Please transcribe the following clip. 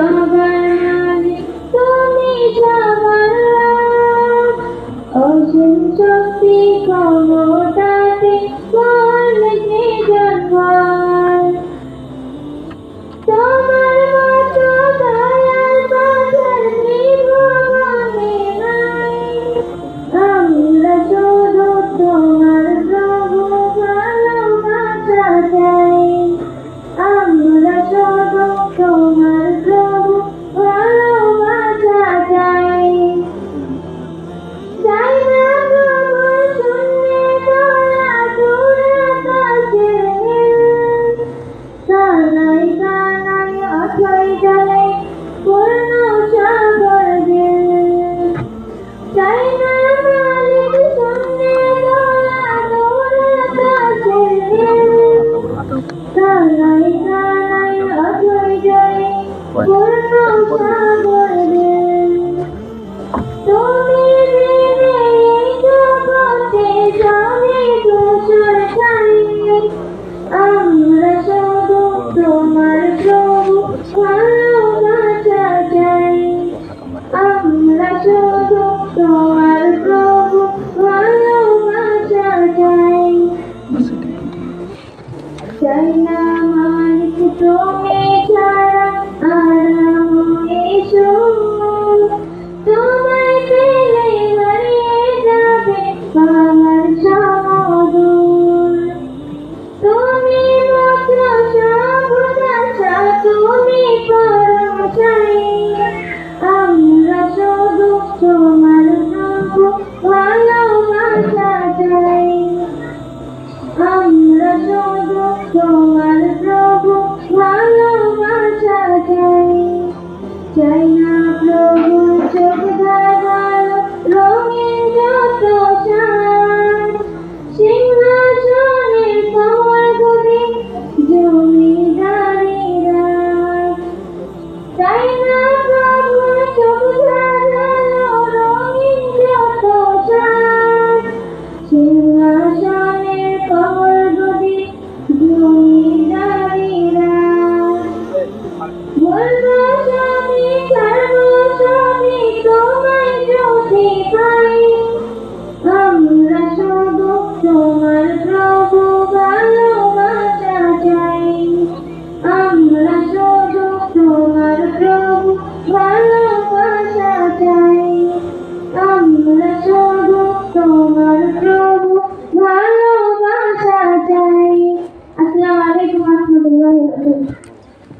সবার মালিক তুমি সবার রব। অসীম শক্তি ক্ষমতাতে করলে সৃজনহার। তোমার মতো দয়াল বাঁধার ত্রিভুবনে নাই। আমরা শুধু তোমার প্রভু ভালোবাসা চাই। আমরা শুধু তোমার প্রভু ভালোবাসা চাই। চাই না তোমার শূন্যে তোলা দূর আকাশের নীল। কানায় কানায় অথই জলে পূর্ণ সাগর দিল। চাই না মালিক শূন্যে তোলা দূর আকাশের নীল। কানায় কানায় অথই জলে পূর্ণ সাগর দিল। তুমি বিনে এই জগতে সবই ধূসর ছাই। আমরা শুধু তোমার প্রভু ভালোবাসা চাই। আমরা শুধু তোমার প্রভু ভালোবাসা চাই। চাই না মালিক তুমি ছাড়া আরামে সুখ। তোমায় পেলে হারিয়ে যাবে আমার সমদূর। তুমি মাত্র সর্বনাশা, তুমি পরম ছাই। আমরা শুধু তোমার প্রভু ভালোবাসা চাই। আমরা শুধু তোমার প্রভু ভালোবাসা চাই। চাই না